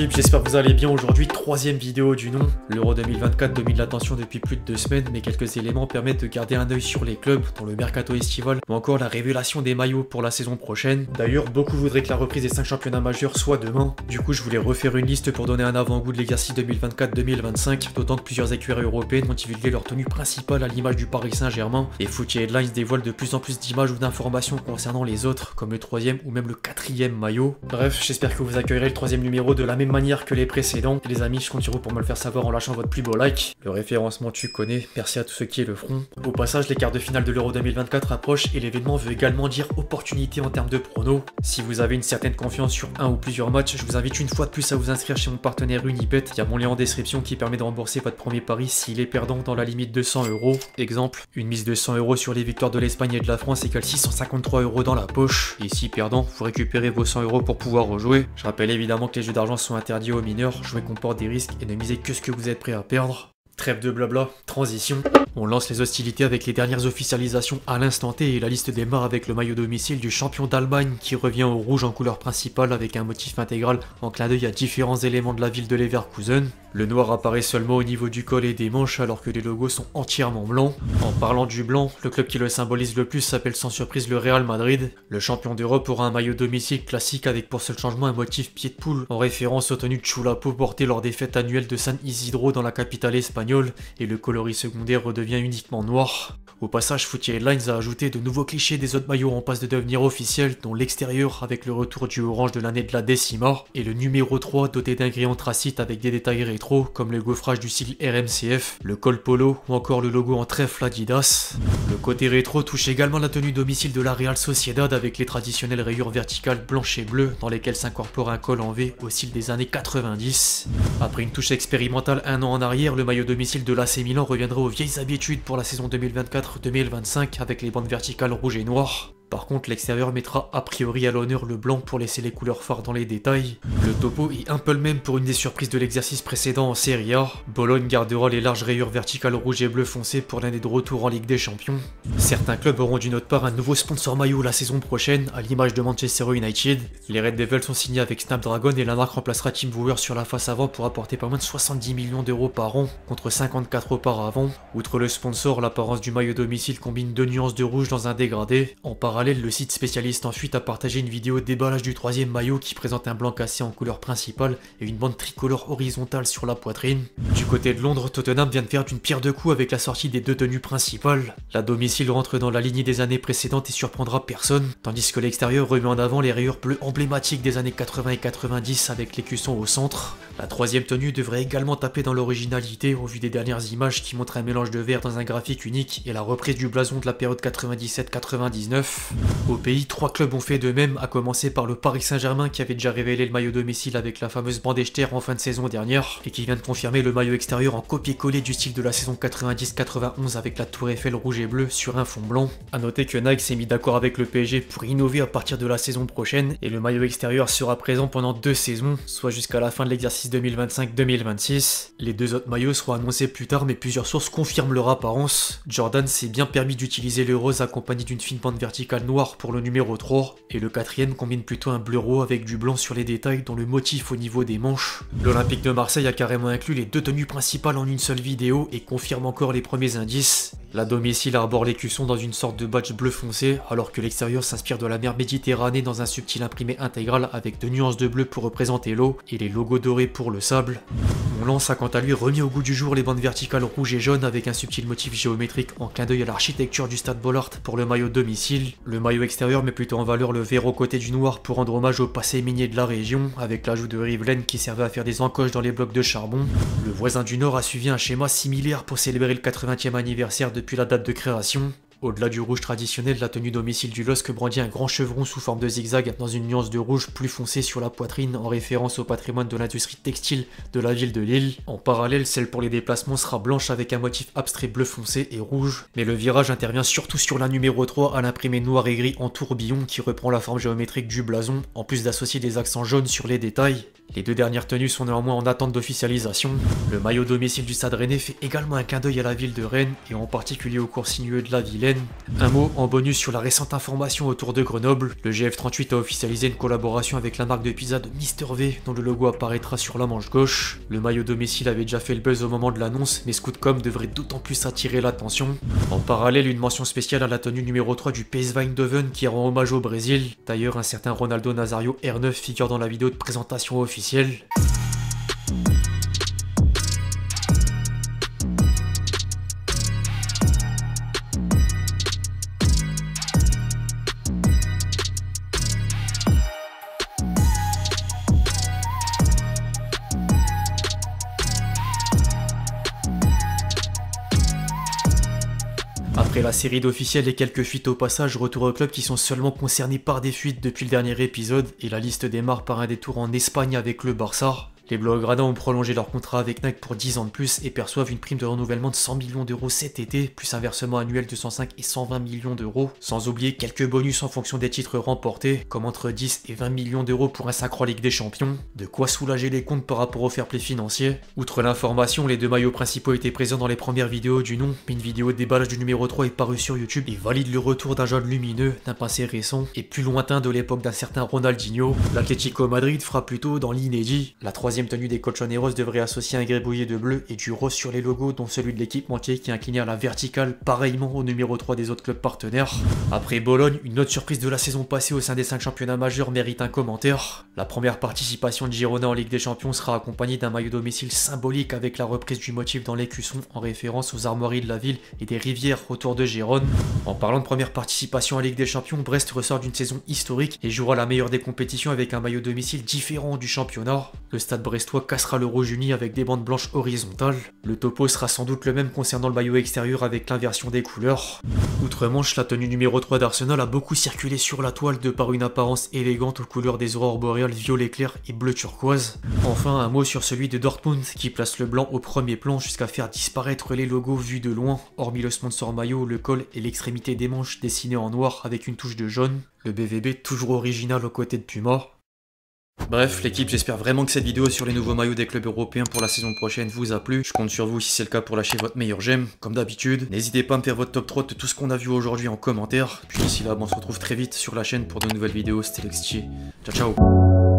l'équipe, j'espère que vous allez bien. Aujourd'hui, troisième vidéo du nom. L'Euro 2024 domine l'attention depuis plus de 2 semaines, mais quelques éléments permettent de garder un œil sur les clubs, dont le mercato estival, ou encore la révélation des maillots pour la saison prochaine. D'ailleurs, beaucoup voudraient que la reprise des 5 championnats majeurs soit demain. Du coup, je voulais refaire une liste pour donner un avant-goût de l'exercice 2024-2025, d'autant que plusieurs écuries européennes ont divulgué leur tenue principale à l'image du Paris Saint-Germain, et Footy Headlines dévoile de plus en plus d'images ou d'informations concernant les autres, comme le 3e ou même le 4e maillot. Bref, j'espère que vous accueillerez le 3e numéro de la même manière que les précédents. Et les amis, je compte sur vous pour me le faire savoir en lâchant votre plus beau like. Le référencement tu connais, merci à tous ceux qui le feront. Au passage, les quarts de finale de l'Euro 2024 approchent et l'événement veut également dire opportunité en termes de pronos. Si vous avez une certaine confiance sur un ou plusieurs matchs, je vous invite une fois de plus à vous inscrire chez mon partenaire Unibet. Il y a mon lien en description qui permet de rembourser votre premier pari s'il est perdant dans la limite de 100 €. Exemple, une mise de 100 € sur les victoires de l'Espagne et de la France égale 653 € dans la poche. Et si perdant, vous récupérez vos 100 € pour pouvoir rejouer. Je rappelle évidemment que les jeux d'argent sont interdits aux mineurs, jouer comporte des risques et ne misez que ce que vous êtes prêt à perdre. Trêve de blabla, transition. On lance les hostilités avec les dernières officialisations à l'instant T et la liste démarre avec le maillot domicile du champion d'Allemagne qui revient au rouge en couleur principale avec un motif intégral en clin d'œil à différents éléments de la ville de Leverkusen. Le noir apparaît seulement au niveau du col et des manches alors que les logos sont entièrement blancs. En parlant du blanc, le club qui le symbolise le plus s'appelle sans surprise le Real Madrid. Le champion d'Europe aura un maillot domicile classique avec pour seul changement un motif pied de poule en référence aux tenues de Chulapo portées lors des fêtes annuelles de San Isidro dans la capitale espagnole, et le coloris secondaire redevient uniquement noir. Au passage, Footy Headlines a ajouté de nouveaux clichés des autres maillots en passe de devenir officiels, dont l'extérieur avec le retour du orange de l'année de la décima, et le numéro 3 doté d'un gris anthracite avec des détails rétro comme le gaufrage du style RMCF, le col polo ou encore le logo en trèfle Adidas. Le côté rétro touche également la tenue domicile de la Real Sociedad avec les traditionnelles rayures verticales blanches et bleues dans lesquelles s'incorpore un col en V au style des années 90. Après une touche expérimentale un an en arrière, le maillot domicile de l'AC Milan reviendra aux vieilles habitudes pour la saison 2024-2025 avec les bandes verticales rouge et noir. Par contre, l'extérieur mettra a priori à l'honneur le blanc pour laisser les couleurs phares dans les détails. Le topo est un peu le même pour une des surprises de l'exercice précédent en Serie A. Bologne gardera les larges rayures verticales rouge et bleu foncé pour l'année de retour en Ligue des Champions. Certains clubs auront d'une autre part un nouveau sponsor maillot la saison prochaine, à l'image de Manchester United. Les Red Devils sont signés avec Snapdragon et la marque remplacera Team Viewer sur la face avant pour apporter pas moins de 70 millions € par an, contre 54 auparavant. Outre le sponsor, l'apparence du maillot domicile combine 2 nuances de rouge dans un dégradé. En parallèle, le site spécialiste en fuite a partagé une vidéo déballage du 3e maillot qui présente un blanc cassé en couleur principale et une bande tricolore horizontale sur la poitrine. Du côté de Londres, Tottenham vient de faire d'une pierre deux coups avec la sortie des 2 tenues principales. La domicile rentre dans la lignée des années précédentes et surprendra personne, tandis que l'extérieur remet en avant les rayures bleues emblématiques des années 80 et 90 avec l'écusson au centre. La 3e tenue devrait également taper dans l'originalité au vu des dernières images qui montrent un mélange de vert dans un graphique unique et la reprise du blason de la période 97-99. Au pays, 3 clubs ont fait de même, à commencer par le Paris Saint-Germain qui avait déjà révélé le maillot domicile avec la fameuse bande Echter en fin de saison dernière et qui vient de confirmer le maillot extérieur en copier-coller du style de la saison 90-91 avec la tour Eiffel rouge et bleu sur un fond blanc. A noter que Nike s'est mis d'accord avec le PSG pour innover à partir de la saison prochaine et le maillot extérieur sera présent pendant 2 saisons, soit jusqu'à la fin de l'exercice 2025-2026. Les 2 autres maillots seront annoncés plus tard mais plusieurs sources confirment leur apparence. Jordan s'est bien permis d'utiliser le rose accompagné d'une fine bande verticale noire pour le numéro 3, et le 4e combine plutôt un bleu-rose avec du blanc sur les détails dont le motif au niveau des manches. L'Olympique de Marseille a carrément inclus les 2 tenues principales en une seule vidéo et confirme encore les premiers indices. La domicile arbore l'écusson dans une sorte de badge bleu foncé, alors que l'extérieur s'inspire de la mer Méditerranée dans un subtil imprimé intégral avec 2 nuances de bleu pour représenter l'eau et les logos dorés pour le sable. Mon lance a quant à lui remis au goût du jour les bandes verticales rouge et jaune avec un subtil motif géométrique en clin d'œil à l'architecture du stade Bollaert pour le maillot domicile. Le maillot extérieur met plutôt en valeur le vert aux côtés du noir pour rendre hommage au passé minier de la région, avec l'ajout de rivelaines qui servait à faire des encoches dans les blocs de charbon. Le voisin du nord a suivi un schéma similaire pour célébrer le 80e anniversaire depuis la date de création. Au-delà du rouge traditionnel, la tenue domicile du LOSC brandit un grand chevron sous forme de zigzag dans une nuance de rouge plus foncé sur la poitrine en référence au patrimoine de l'industrie textile de la ville de Lille. En parallèle, celle pour les déplacements sera blanche avec un motif abstrait bleu foncé et rouge. Mais le virage intervient surtout sur la numéro 3 à l'imprimé noir et gris en tourbillon qui reprend la forme géométrique du blason, en plus d'associer des accents jaunes sur les détails. Les deux dernières tenues sont néanmoins en attente d'officialisation. Le maillot domicile du Stade Rennais fait également un clin d'œil à la ville de Rennes et en particulier au cours sinueux de la Vilaine. Un mot en bonus sur la récente information autour de Grenoble. Le GF38 a officialisé une collaboration avec la marque de pizza de Mister V dont le logo apparaîtra sur la manche gauche. Le maillot domicile avait déjà fait le buzz au moment de l'annonce, mais Scootcom devrait d'autant plus attirer l'attention. En parallèle, une mention spéciale à la tenue numéro 3 du PSV Eindhoven qui rend hommage au Brésil. D'ailleurs, un certain Ronaldo Nazario R9 figure dans la vidéo de présentation officielle. Après la série d'officiels et quelques fuites au passage, retour au club qui sont seulement concernés par des fuites depuis le dernier épisode, et la liste démarre par un détour en Espagne avec le Barça. Les Blaugrana ont prolongé leur contrat avec Nike pour 10 ans de plus et perçoivent une prime de renouvellement de 100 millions d'euros cet été, plus un versement annuel de 105 et 120 millions d'euros, sans oublier quelques bonus en fonction des titres remportés, comme entre 10 et 20 millions d'euros pour un sacre en Ligue des Champions, de quoi soulager les comptes par rapport au fair play financier. Outre l'information, les deux maillots principaux étaient présents dans les premières vidéos du nom, mais une vidéo de déballage du numéro 3 est parue sur YouTube et valide le retour d'un jaune lumineux, d'un passé récent et plus lointain de l'époque d'un certain Ronaldinho. L'Atlético Madrid fera plutôt dans l'inédit. La troisième tenue des Colchoneros devrait associer un gribouillet de bleu et du rose sur les logos, dont celui de l'équipementier qui est incliné à la verticale, pareillement au numéro 3 des autres clubs partenaires. Après Bologne, une autre surprise de la saison passée au sein des 5 championnats majeurs mérite un commentaire. La première participation de Girona en Ligue des Champions sera accompagnée d'un maillot domicile symbolique avec la reprise du motif dans l'écusson en référence aux armoiries de la ville et des rivières autour de Gérone. En parlant de première participation en Ligue des Champions, Brest ressort d'une saison historique et jouera la meilleure des compétitions avec un maillot domicile différent du championnat. Le stade brestois cassera le rouge uni avec des bandes blanches horizontales. Le topo sera sans doute le même concernant le maillot extérieur avec l'inversion des couleurs. Outre-Manche, la tenue numéro 3 d'Arsenal a beaucoup circulé sur la toile de par une apparence élégante aux couleurs des aurores boréales violet clair et bleu turquoise. Enfin, un mot sur celui de Dortmund qui place le blanc au premier plan jusqu'à faire disparaître les logos vus de loin, hormis le sponsor maillot, le col et l'extrémité des manches dessinés en noir avec une touche de jaune. Le BVB toujours original aux côtés de Puma. Bref l'équipe, j'espère vraiment que cette vidéo sur les nouveaux maillots des clubs européens pour la saison prochaine vous a plu. Je compte sur vous si c'est le cas pour lâcher votre meilleur j'aime, comme d'habitude. N'hésitez pas à me faire votre top 3 de tout ce qu'on a vu aujourd'hui en commentaire. Puis d'ici là, on se retrouve très vite sur la chaîne pour de nouvelles vidéos. C'était LexG. Ciao ciao.